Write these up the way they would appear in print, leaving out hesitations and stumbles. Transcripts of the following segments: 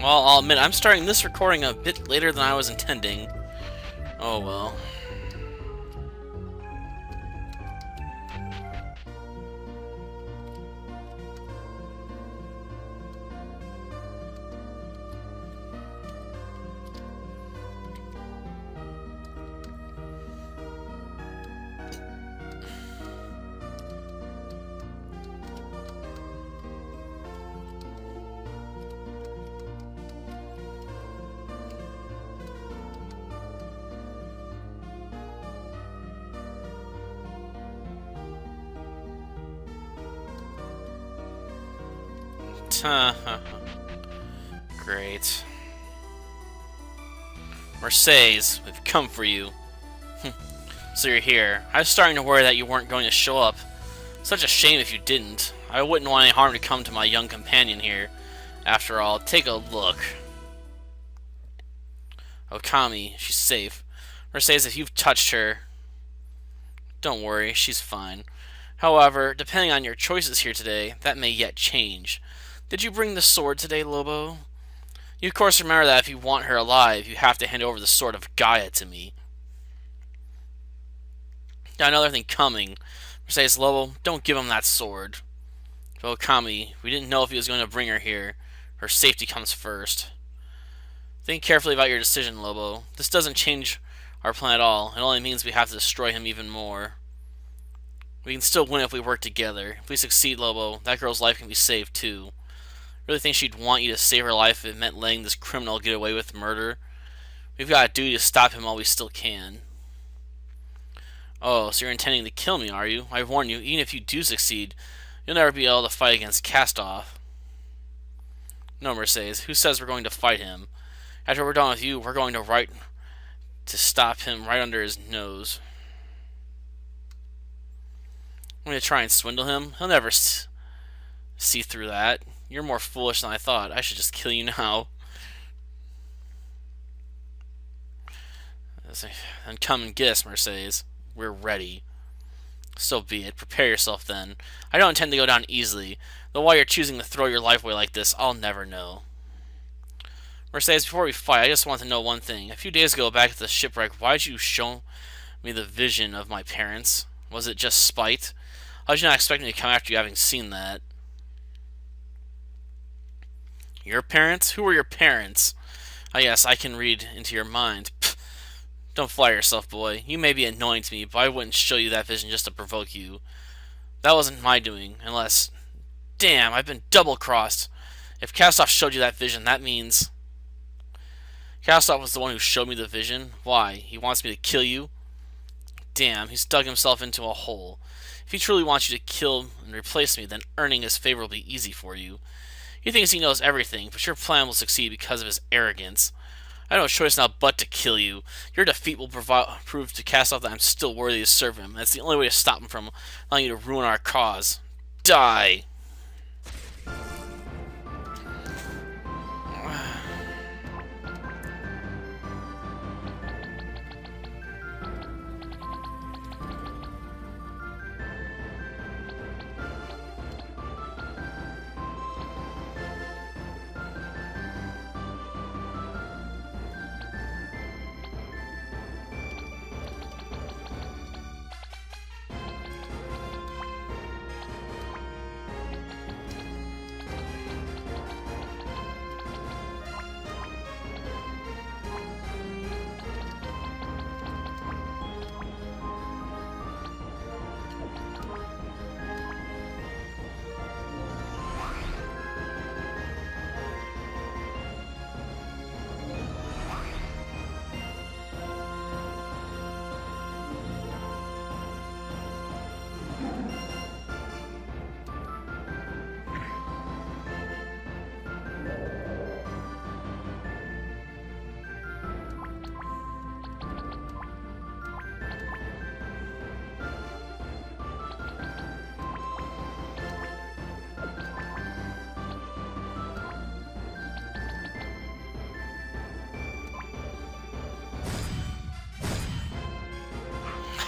Well, I'll admit, I'm starting this recording a bit later than I was intending. Oh well. Great. Merces, we've come for you. So you're here. I was starting to worry that you weren't going to show up. Such a shame if you didn't. I wouldn't want any harm to come to my young companion here. After all, take a look. Okami, she's safe. Mercedes, if you've touched her, don't worry, she's fine. However, depending on your choices here today, that may yet change. Did you bring the sword today, Lobo? You of course remember that if you want her alive, you have to hand over the sword of Gaia to me. Got another thing coming. Mercedes, Lobo, don't give him that sword. But Okami, we didn't know if he was going to bring her here. Her safety comes first. Think carefully about your decision, Lobo. This doesn't change our plan at all. It only means we have to destroy him even more. We can still win if we work together. If we succeed, Lobo, that girl's life can be saved too. Really think she'd want you to save her life if it meant letting this criminal get away with murder? We've got a duty to stop him while we still can. Oh, so you're intending to kill me, are you? I warn you, even if you do succeed, you'll never be able to fight against Castoff. No, Mercedes, who says we're going to fight him? After we're done with you, we're going to stop him right under his nose. I'm going to try and swindle him. He'll never see through that. You're more foolish than I thought. I should just kill you now. Then come and get us, Mercedes. We're ready. So be it. Prepare yourself then. I don't intend to go down easily, though why you're choosing to throw your life away like this, I'll never know. Mercedes, before we fight, I just want to know one thing. A few days ago, back at the shipwreck, why did you show me the vision of my parents? Was it just spite? How did you not expect me to come after you having seen that? Your parents? Who were your parents? Oh yes, I can read into your mind. Pfft. Don't flatter yourself, boy. You may be annoying to me, but I wouldn't show you that vision just to provoke you. That wasn't my doing, unless... Damn, I've been double-crossed. If Castoff showed you that vision, that means... Castoff was the one who showed me the vision. Why? He wants me to kill you? Damn, he's dug himself into a hole. If he truly wants you to kill and replace me, then earning his favor will be easy for you. He thinks he knows everything, but your plan will succeed because of his arrogance. I have no choice now but to kill you. Your defeat will prove to Castoff that I'm still worthy to serve him. That's the only way to stop him from allowing you to ruin our cause. Die!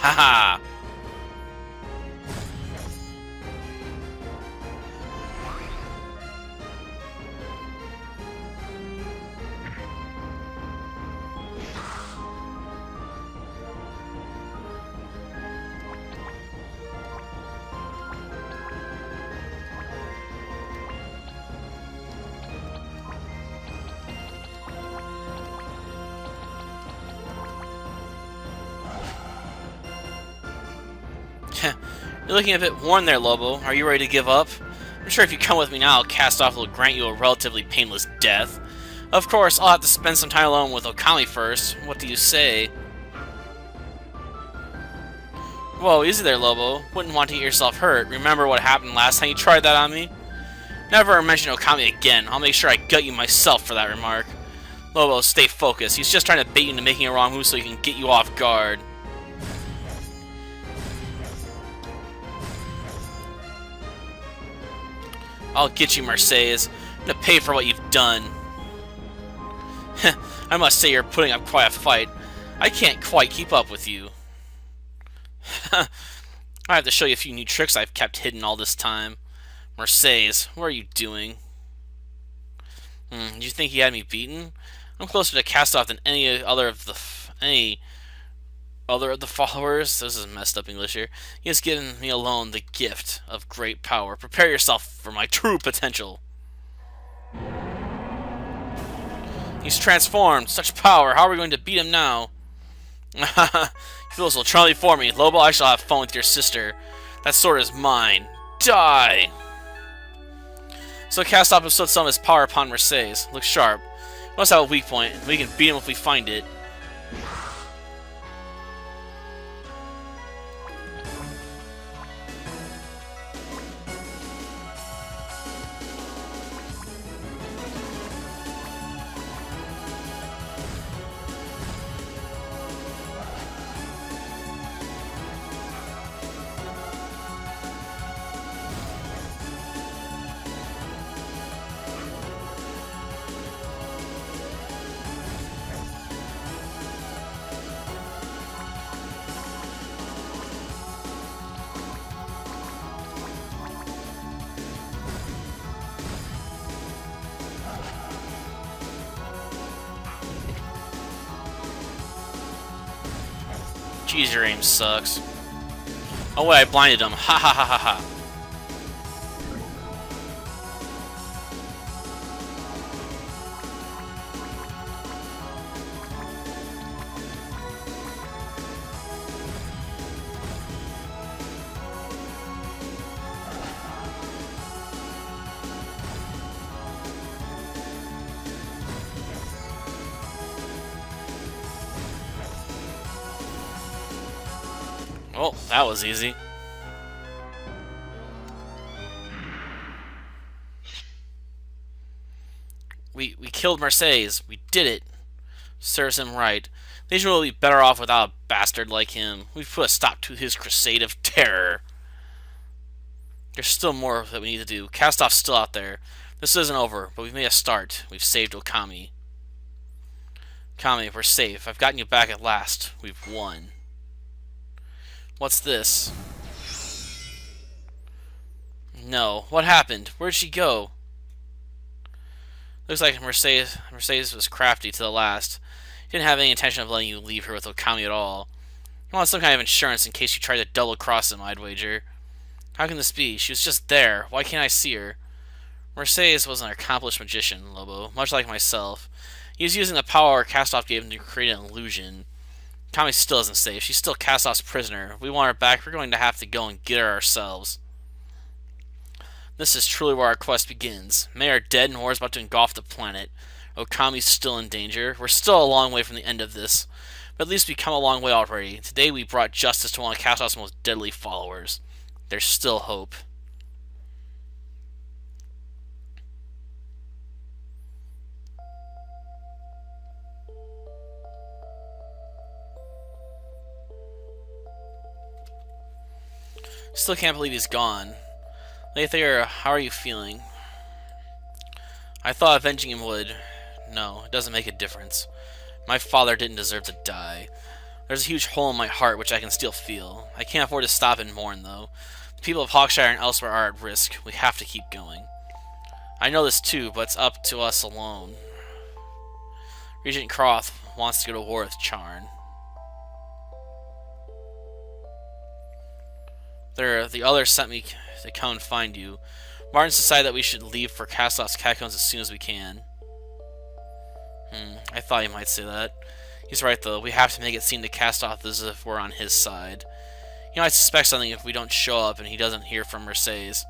Haha! You're looking a bit worn there, Lobo. Are you ready to give up? I'm sure if you come with me now, Cast-Off will grant you a relatively painless death. Of course, I'll have to spend some time alone with Okami first. What do you say? Whoa, easy there, Lobo. Wouldn't want to get yourself hurt. Remember what happened last time you tried that on me? Never mention Okami again. I'll make sure I gut you myself for that remark. Lobo, stay focused. He's just trying to bait you into making a wrong move so he can get you off guard. I'll get you, Merces. I'm gonna pay for what you've done. I must say you're putting up quite a fight. I can't quite keep up with you. I have to show you a few new tricks I've kept hidden all this time. Merces, what are you doing? Do you think he had me beaten? I'm closer to Cast-Off than any other of the followers. This is messed up English here. He has given me alone the gift of great power. Prepare yourself for my true potential. He's transformed. Such power. How are we going to beat him now? He feels so truly for me. Lobo, I shall have fun with your sister. That sword is mine. Die! So Cast-Off bestowed some of his power upon Merces. Looks sharp. He must have a weak point. We can beat him if we find it. Jeez, your aim sucks. Oh wait, I blinded him. Ha ha ha ha ha. Oh, that was easy. We killed Merces. We did it. Serves him right. Legion will be better off without a bastard like him. We've put a stop to his crusade of terror. There's still more that we need to do. Cast-Off's still out there. This isn't over, but we've made a start. We've saved Okami. Okami, we're safe. I've gotten you back at last. We've won. What's this? No. What happened? Where'd she go? Looks like Merces was crafty to the last. He didn't have any intention of letting you leave her with Okami at all. He wanted some kind of insurance in case you tried to double-cross him, I'd wager. How can this be? She was just there. Why can't I see her? Merces was an accomplished magician, Lobo, much like myself. He was using the power Cast-Off gave him to create an illusion. Okami still isn't safe. She's still Cast-Off's prisoner. If we want her back, we're going to have to go and get her ourselves. This is truly where our quest begins. May are dead and war is about to engulf the planet. Okami's still in danger. We're still a long way from the end of this. But at least we've come a long way already. Today we brought justice to one of Cast-Off's most deadly followers. There's still hope. Still can't believe he's gone. Lathair, how are you feeling? I thought avenging him would. No, it doesn't make a difference. My father didn't deserve to die. There's a huge hole in my heart which I can still feel. I can't afford to stop and mourn, though. The people of Hawkshire and elsewhere are at risk. We have to keep going. I know this too, but it's up to us alone. Regent Croft wants to go to war with Charn. The others sent me to come and find you. Martin's decided that we should leave for Cast-Off's catacombs as soon as we can. I thought he might say that. He's right, though. We have to make it seem to Cast-Off as if we're on his side. He might suspect something if we don't show up and he doesn't hear from Merces.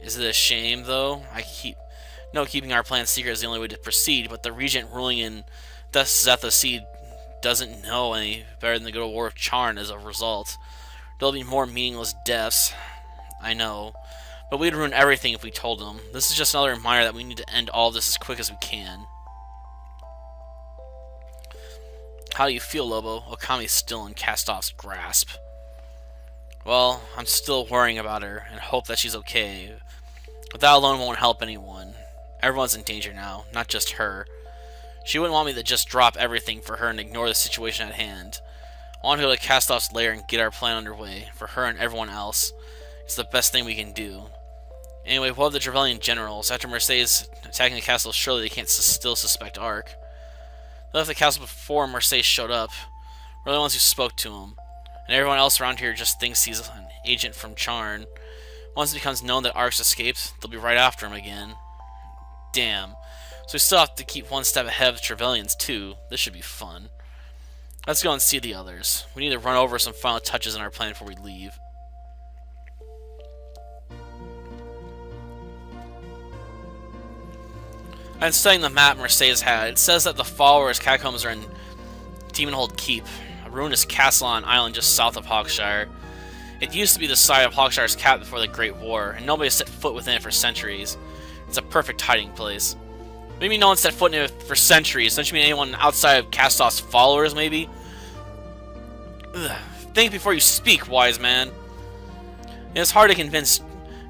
Is it a shame, though? Keeping our plan secret is the only way to proceed, but the regent ruling in Zetha Seed doesn't know any better than the good old War of Charn as a result. There'll be more meaningless deaths. I know. But we'd ruin everything if we told him. This is just another reminder that we need to end all of this as quick as we can. How do you feel, Lobo? Okami's still in Castoff's grasp. Well, I'm still worrying about her and hope that she's okay. But that alone won't help anyone. Everyone's in danger now, not just her. She wouldn't want me to just drop everything for her and ignore the situation at hand. I want to go to Castoff's lair and get our plan underway, for her and everyone else. It's the best thing we can do. Anyway, what of the Trevelyan generals? After Merces attacking the castle, surely they can't still suspect Ark. They left the castle before Merces showed up. We're the ones who spoke to him. And everyone else around here just thinks he's an agent from Charn. Once it becomes known that Ark's escaped, they'll be right after him again. Damn. So we still have to keep one step ahead of the Trevelyan's too. This should be fun. Let's go and see the others. We need to run over some final touches in our plan before we leave. I've been studying the map Merces had. It says that the followers' catacombs are in Demonhold Keep, a ruinous castle on an island just south of Hawkshire. It used to be the site of Hawkshire's cap before the Great War, and nobody has set foot within it for centuries. It's a perfect hiding place. Maybe no one set foot in it for centuries. Don't you mean anyone outside of Castoff's followers, maybe? Ugh. Think before you speak, wise man. It's hard to convince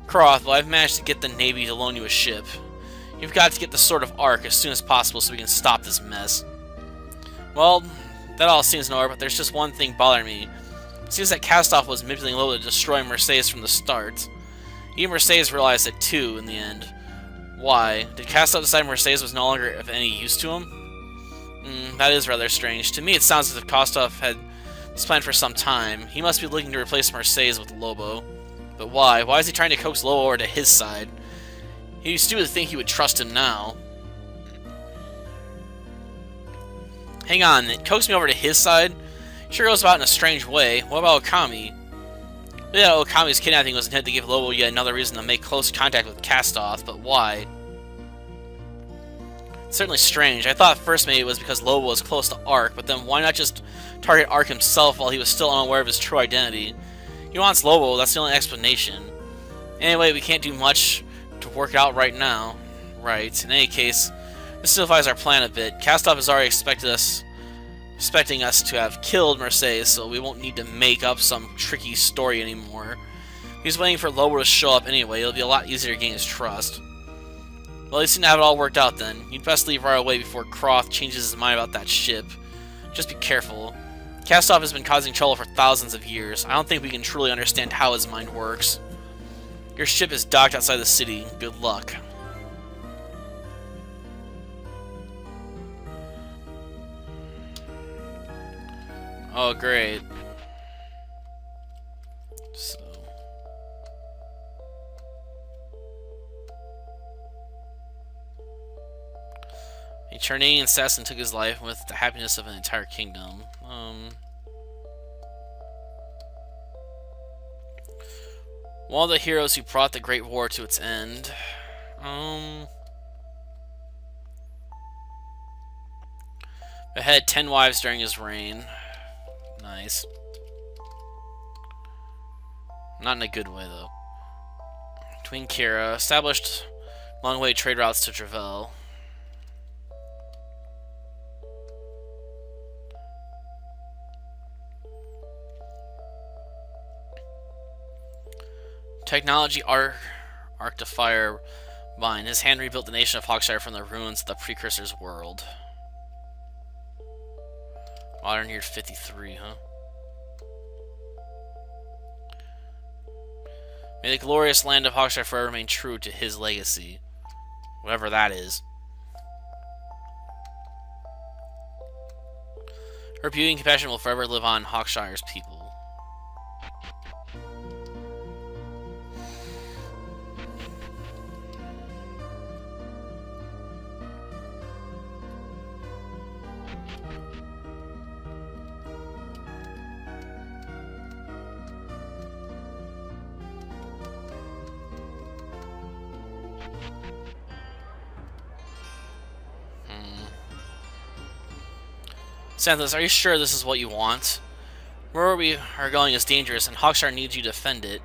Croth, but I've managed to get the Navy to loan you a ship. You've got to get the Sword of Ark as soon as possible so we can stop this mess. Well, that all seems in order, but there's just one thing bothering me. It seems that Castoff was manipulating Lobo to destroy Merces from the start. Even Merces realized it too, in the end. Why? Did Castoff decide Merces was no longer of any use to him? That is rather strange. To me, it sounds as if Castoff had this plan for some time. He must be looking to replace Merces with Lobo. But why? Why is he trying to coax Lobo over to his side? He'd be stupid to think he would trust him now. Hang on, it coaxed me over to his side? Sure goes about in a strange way. What about Okami? Yeah, Okami's kidnapping was intended to give Lobo yet another reason to make close contact with Castoff, but why? It's certainly strange. I thought at first maybe it was because Lobo was close to Ark, but then why not just target Ark himself while he was still unaware of his true identity? He wants Lobo, that's the only explanation. Anyway, we can't do much to work out right now. Right, in any case, this simplifies our plan a bit. Castoff has already expecting us to have killed Merces, so we won't need to make up some tricky story anymore. He's waiting for Lobo to show up anyway. It'll be a lot easier to gain his trust. Well, you seem to have it all worked out then. You'd best leave right away before Croft changes his mind about that ship. Just be careful. Castoff has been causing trouble for thousands of years. I don't think we can truly understand how his mind works. Your ship is docked outside the city. Good luck. Oh, great. So... a Charnanian assassin took his life with the happiness of an entire kingdom. One of the heroes who brought the Great War to its end. Had 10 wives during his reign. Nice. Not in a good way, though. Twin Kira established long-way trade routes to Travel. Technology Ark to Fire Mine. His hand rebuilt the nation of Hawkshire from the ruins of the Precursor's world. Modern year 53, huh? May the glorious land of Hawkshire forever remain true to his legacy. Whatever that is. Her beauty and compassion will forever live on Hawkshire's people. Xanthus, are you sure this is what you want? Where we are going is dangerous, and Hawkshire needs you to defend it.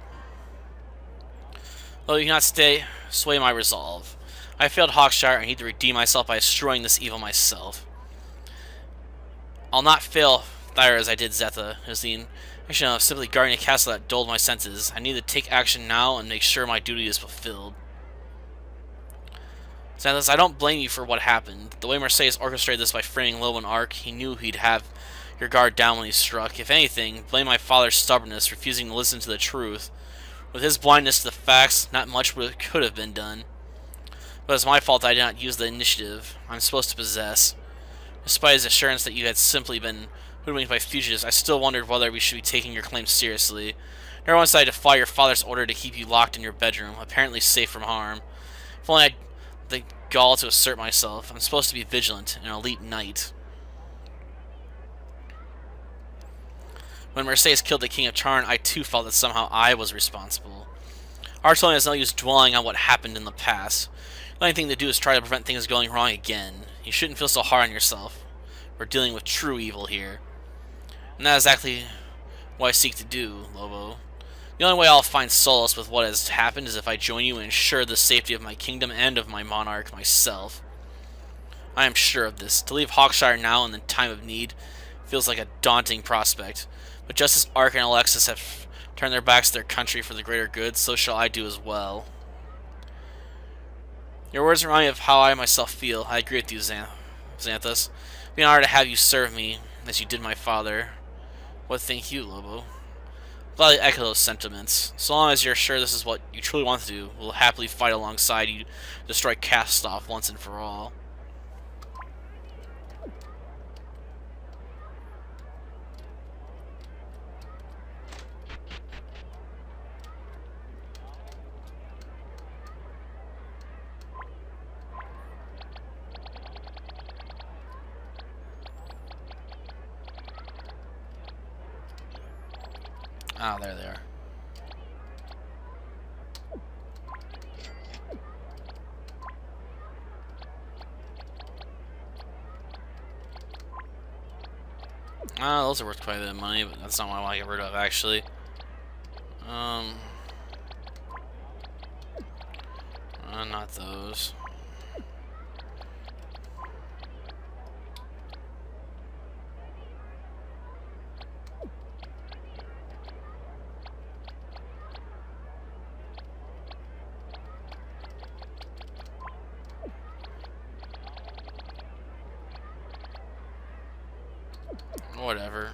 Though you cannot sway my resolve. I failed Hawkshire, and I need to redeem myself by destroying this evil myself. I'll not fail Thyra as I did Zetha. It was the action of simply guarding a castle that dulled my senses. I need to take action now and make sure my duty is fulfilled. Xanthus, I don't blame you for what happened. The way Merces orchestrated this by framing Lobo and Ark, he knew he'd have your guard down when he struck. If anything, blame my father's stubbornness, refusing to listen to the truth. With his blindness to the facts, not much could have been done. But it's my fault that I did not use the initiative I'm supposed to possess. Despite his assurance that you had simply been hoodwinked by fugitives, I still wondered whether we should be taking your claims seriously. Never once did I defy your father's order to keep you locked in your bedroom, apparently safe from harm. If only I had the gall to assert myself. I'm supposed to be vigilant, an elite knight. When Merces killed the King of Charn, I too felt that somehow I was responsible. Our told me there's no use dwelling on what happened in the past. The only thing to do is try to prevent things going wrong again. You shouldn't feel so hard on yourself. We're dealing with true evil here. And that is exactly what I seek to do, Lobo. The only way I'll find solace with what has happened is if I join you and ensure the safety of my kingdom and of my monarch myself. I am sure of this. To leave Hawkshire now in the time of need feels like a daunting prospect. But just as Ark and Alexis have turned their backs to their country for the greater good, so shall I do as well. Your words remind me of how I myself feel. I agree with you, Xanthus. It'd be an honor to have you serve me, as you did my father. What think you, Lobo? Gladly echo those sentiments. So long as you're sure this is what you truly want to do, we'll happily fight alongside you to destroy Castoff once and for all. Ah, there they are. Ah, those are worth quite a bit of money, but that's not what I want to get rid of, actually. Not those. Whatever.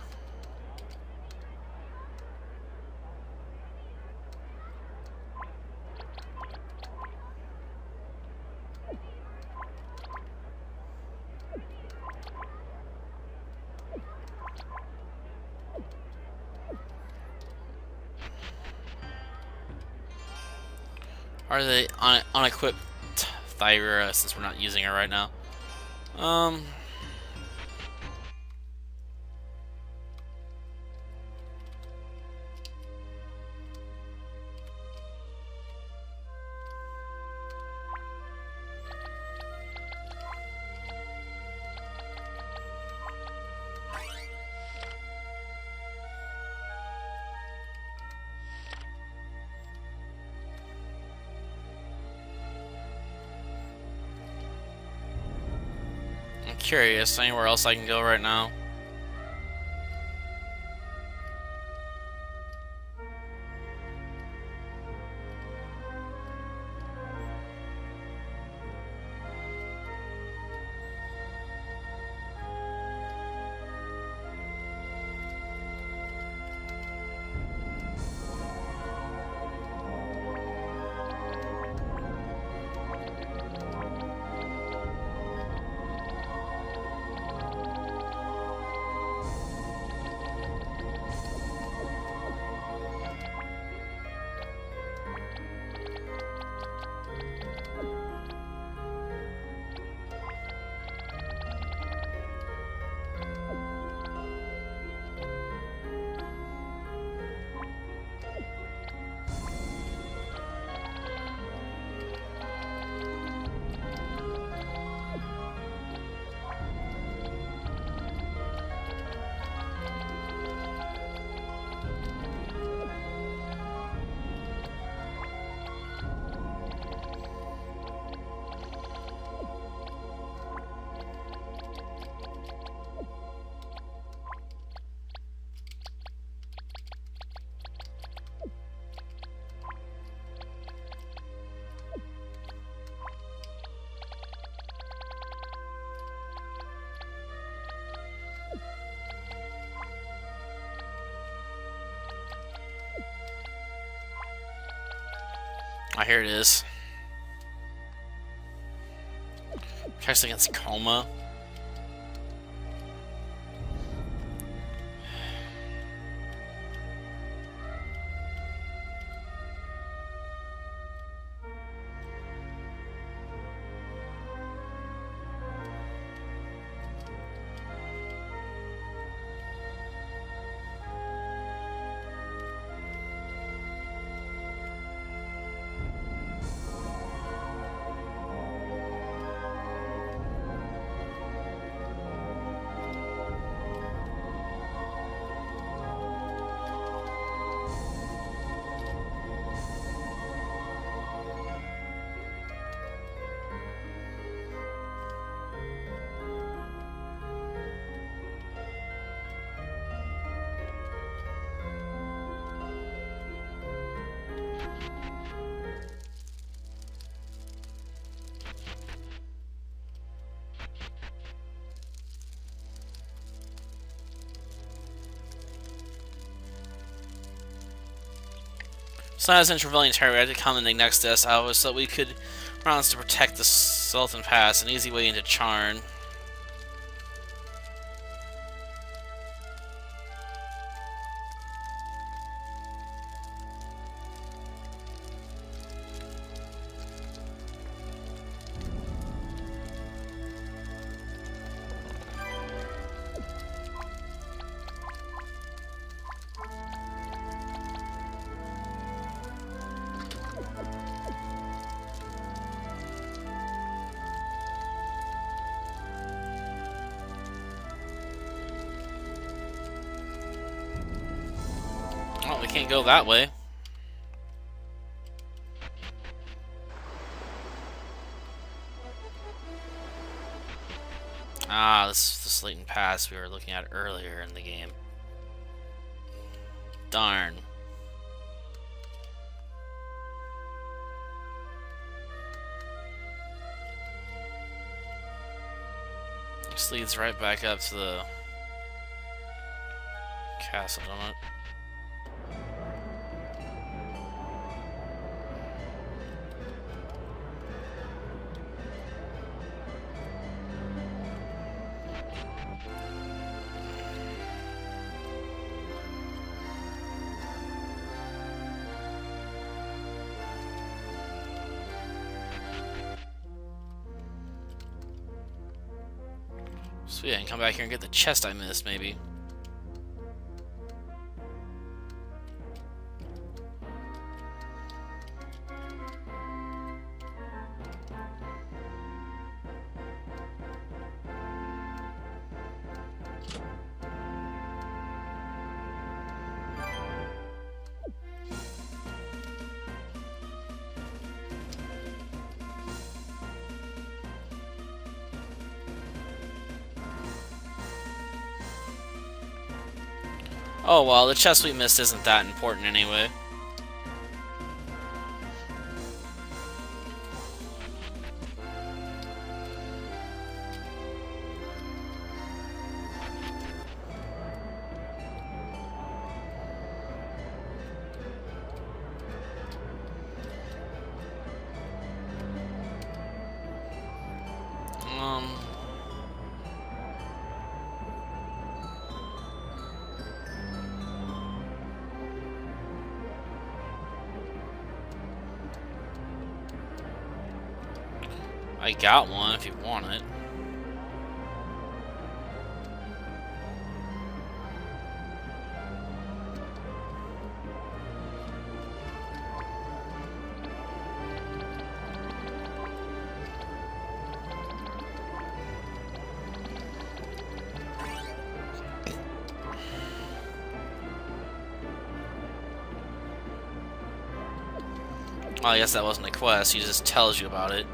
Are they unequipped Thyra, since we're not using her right now? I'm curious. Anywhere else I can go right now? Oh, here it is. Protects against coma. So as Intervillian Terror had to come and next to us, so that we could rounds to protect the Sultan Pass, an easy way into Charn. Oh, we can't go that way. Ah, this is the Slayton Pass we were looking at earlier in the game. Darn. This leads right back up to the castle, don't it? Sweet, I can come back here and get the chest I missed, maybe. Oh well, the chest we missed isn't that important anyway. I got one if you want it. Well, I guess that wasn't a quest, he just tells you about it.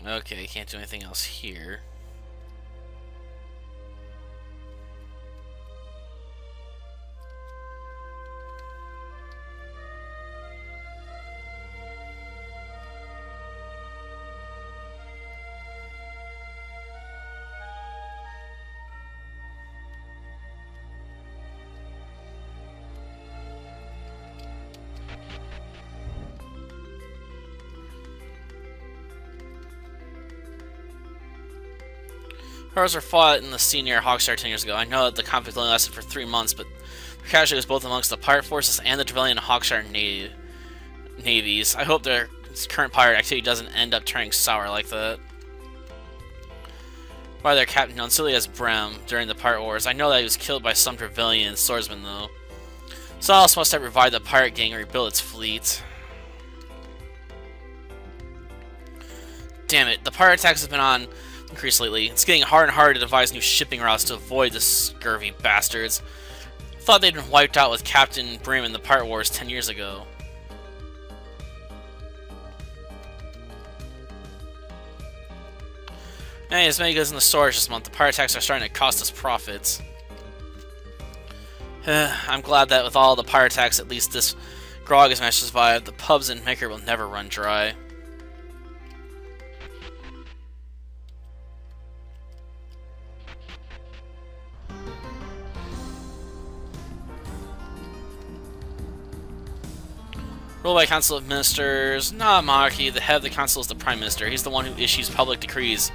Okay, can't do anything else here. Heroes were fought in the sea near Hawkstar 10 years ago. I know that the conflict only lasted for 3 months, but the casualty was both amongst the pirate forces and the Trevelyan and Hawkstar navies. I hope their current pirate activity doesn't end up turning sour like that. By their captain, known solely as Brem, during the pirate wars. I know that he was killed by some Trevelyan swordsmen, though. Someone else must have revived the pirate gang and rebuilt its fleet. Damn it, the pirate attacks have been on increase lately. It's getting harder and harder to devise new shipping routes to avoid the scurvy bastards. I thought they'd been wiped out with Captain Brim in the pirate wars 10 years ago. Hey, as many goods in the storage this month, the pirate attacks are starting to cost us profits. I'm glad that with all the pirate attacks, at least this grog has managed to survive. The pubs in Maker will never run dry. Ruled by Council of Ministers, not monarchy. The head of the council is the Prime Minister. He's the one who issues public decrees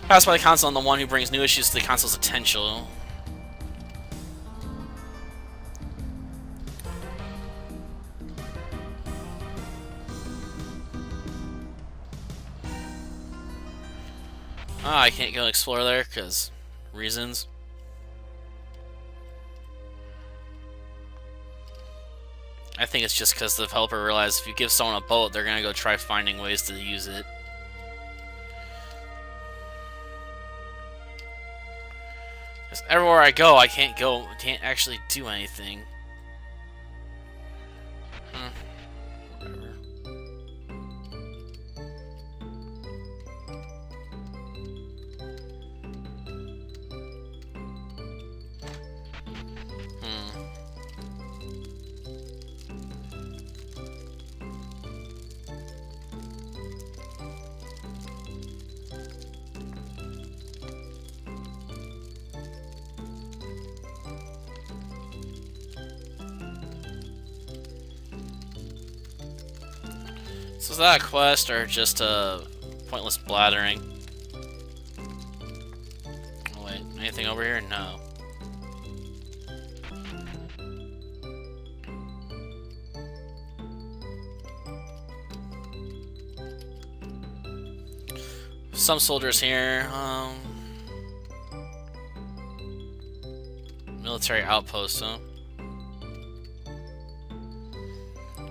passed by the council and the one who brings new issues to the council's attention. I can't go explore there because reasons. I think it's just because the developer realized if you give someone a boat, they're gonna go try finding ways to use it. Because everywhere I go, I can't actually do anything. Whatever. So is that a quest or just a pointless blathering? Oh wait, anything over here? No. Some soldiers here. Military outpost, huh?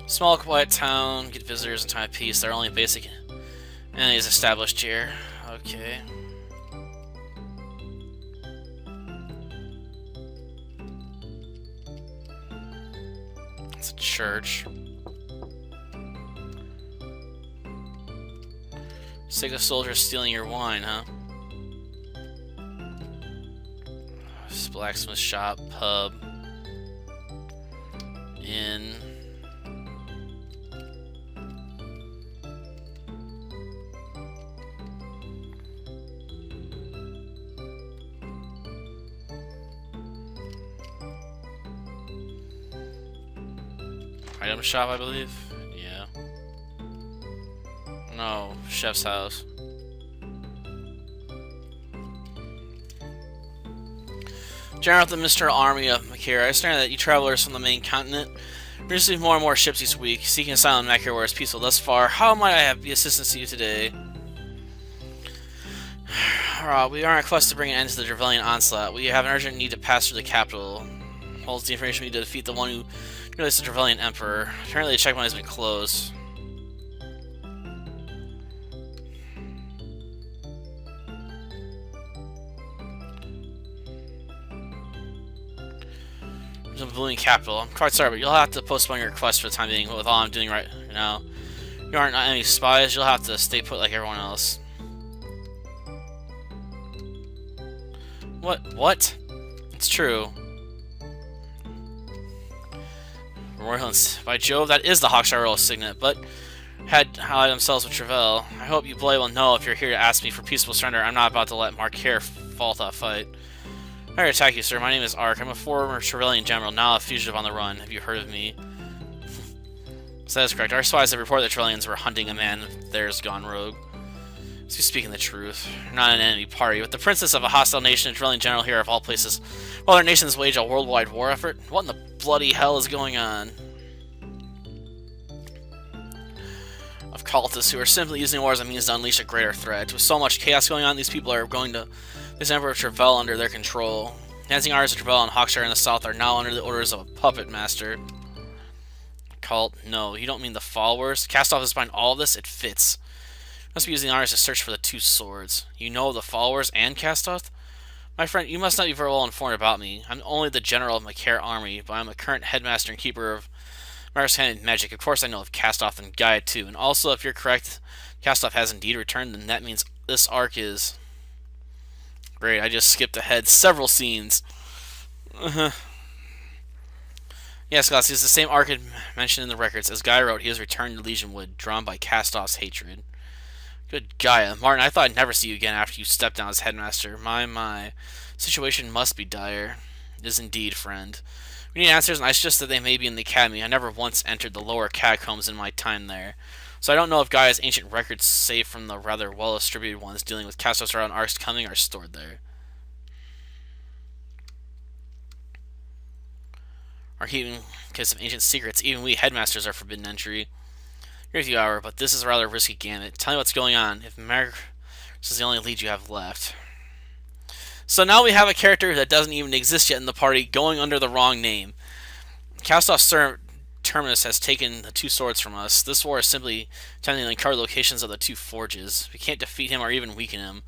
Small, quiet town. Get visitors in time of peace. There are only basic enemies established here. Okay. It's a church. Sick of soldiers stealing your wine, huh? Blacksmith shop, pub, inn. Item shop, I believe? Yeah. No, chef's house. General of the Mr. Army of Makira, I understand that you travelers from the main continent receive more and more ships each week, seeking asylum in Makira where it's peaceful thus far. How might I be assistance to you today? We are on a quest to bring an end to the Trevelyan onslaught. We have an urgent need to pass through the capital. Holds the information we need to defeat the one who released the Trevelyan Emperor. Apparently the checkpoint has been closed. The Ballooning Capital. I'm quite sorry, but you'll have to postpone your request for the time being with all I'm doing right now. You aren't any spies, you'll have to stay put like everyone else. What? It's true. Royals. By Jove, that is the Hawkshire Royal signet, but had allied themselves with Trevel. I hope you bloody will know if you're here to ask me for peaceful surrender. I'm not about to let Marquer fall without fight. I attack you, sir. My name is Ark. I'm a former Trevelyan general, now a fugitive on the run. Have you heard of me? So that is correct. Our spies have reported that Trevelyans were hunting a man of theirs gone rogue. So speaking the truth, you're not an enemy party, but the princess of a hostile nation, a dwelling general here of all places. While their nations wage a worldwide war effort, what in the bloody hell is going on? Of cultists who are simply using war as a means to unleash a greater threat. With so much chaos going on, these people are going to this Emperor Travell under their control. Dancing artists of Travell and Hawkshire in the south are now under the orders of a puppet master. Cult? No, you don't mean the followers? Castoff is behind all this? It fits. Must be using artists to search for the two swords. You know the followers and Castoff? My friend, you must not be very well informed about me. I'm only the general of my care army, but I'm a current headmaster and keeper of Merces magic. Of course I know of Castoff and Gaia too, and also if you're correct, Castoff has indeed returned, then that means this arc is... Great, I just skipped ahead several scenes. Yes, Glass, it's the same arc mentioned in the records. As Gaia wrote, he has returned to Legionwood, drawn by Castoff's hatred. Good Gaia. Martin, I thought I'd never see you again after you stepped down as headmaster. My. Situation must be dire. It is indeed, friend. We need answers, and I suggest that they may be in the academy. I never once entered the lower catacombs in my time there. So I don't know if Gaia's ancient records, save from the rather well-distributed ones dealing with Castoff's around arcs coming, are stored there. Or even because of ancient secrets, even we headmasters are forbidden entry. Agree with you, Hour, but this is a rather risky gamut. Tell me what's going on, if Merces is the only lead you have left. So now we have a character that doesn't even exist yet in the party, going under the wrong name. Castoff's Terminus has taken the two swords from us. This war is simply attempting to uncover locations of the two forges. We can't defeat him or even weaken him.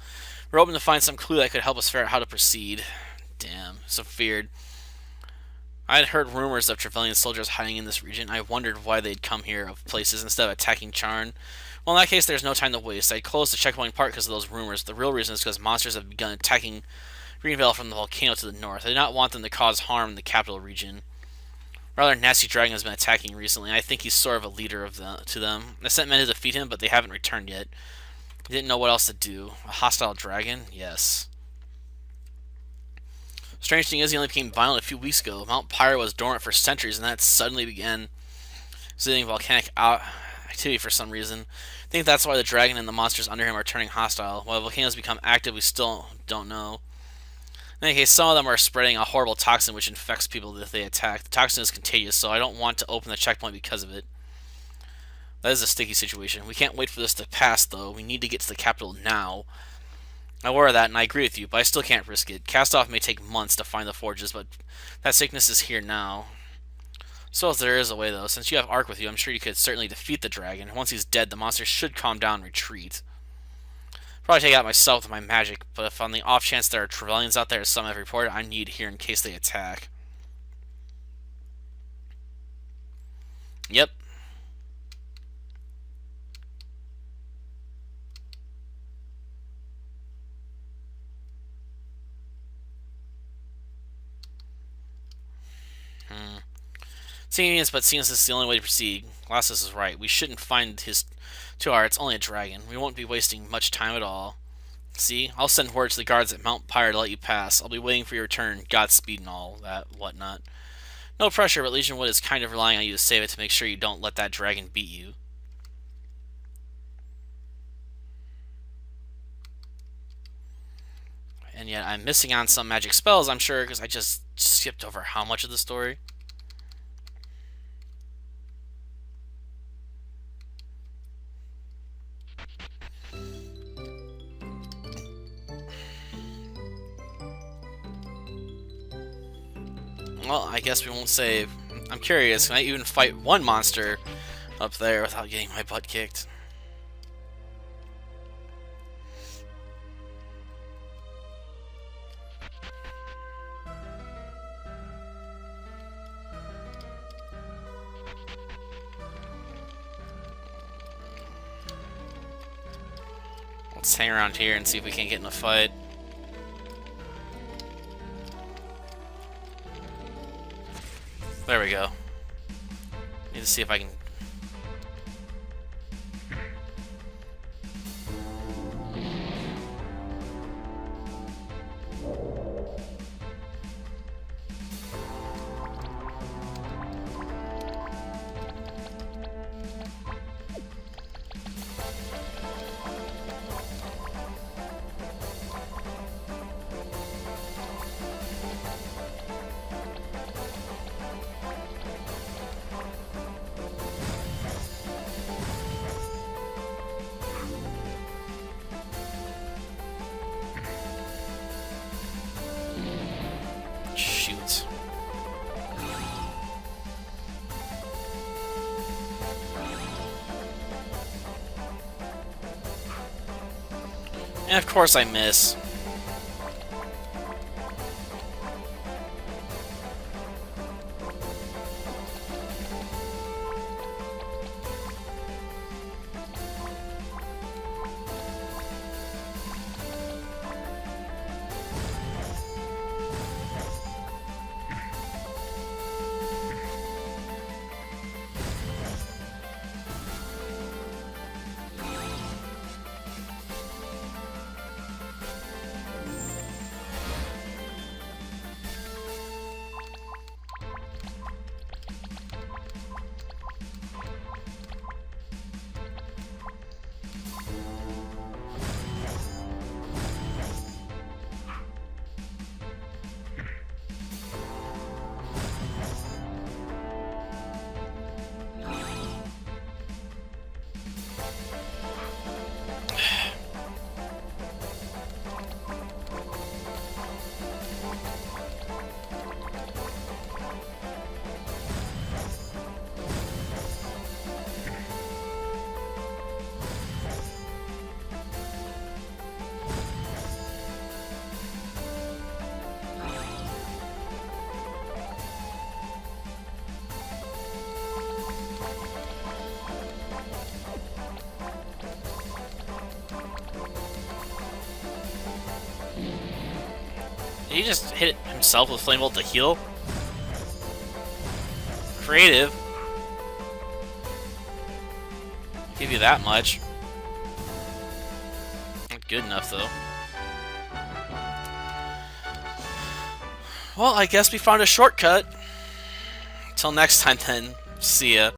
We're hoping to find some clue that could help us figure out how to proceed. Damn, so feared. I had heard rumors of Trevelyan soldiers hiding in this region. I wondered why they'd come here of places instead of attacking Charn. Well, in that case, there's no time to waste. I closed the checkpoint part because of those rumors. The real reason is because monsters have begun attacking Greenvale from the volcano to the north. I do not want them to cause harm in the capital region. Rather nasty dragon has been attacking recently. I think he's sort of a leader of to them. I sent men to defeat him, but they haven't returned yet. I didn't know what else to do. A hostile dragon? Yes. Strange thing is, he only became violent a few weeks ago. Mount Pyre was dormant for centuries, and that suddenly began exhibiting volcanic activity for some reason. I think that's why the dragon and the monsters under him are turning hostile. Why volcanoes become active, we still don't know. In any case, some of them are spreading a horrible toxin which infects people if they attack. The toxin is contagious, so I don't want to open the checkpoint because of it. That is a sticky situation. We can't wait for this to pass, though. We need to get to the capital now. I'm aware of that, and I agree with you, but I still can't risk it. Castoff may take months to find the forges, but that sickness is here now. So if there is a way, though, since you have Arc with you, I'm sure you could certainly defeat the dragon. Once he's dead, the monster should calm down and retreat. Probably take it out myself with my magic, but if on the off chance there are Trevellians out there, as some have reported, I need here in case they attack. Yep. Seeing but seeing this is the only way to proceed. Glasses is right. We shouldn't find his 2R. It's only a dragon. We won't be wasting much time at all. See? I'll send word to the guards at Mount Pyre to let you pass. I'll be waiting for your return. Godspeed and all that whatnot. No pressure, but Legionwood is kind of relying on you to save it to make sure you don't let that dragon beat you. And yet I'm missing on some magic spells, I'm sure, because I just skipped over how much of the story. Well, I guess we won't save. I'm curious, can I even fight one monster up there without getting my butt kicked? Let's hang around here and see if we can't get in a fight. There we go. Need to see if I can... And of course I miss. Did he just hit himself with Flame Bolt to heal? Creative. Give you that much. Not good enough, though. Well, I guess we found a shortcut. Until next time, then. See ya.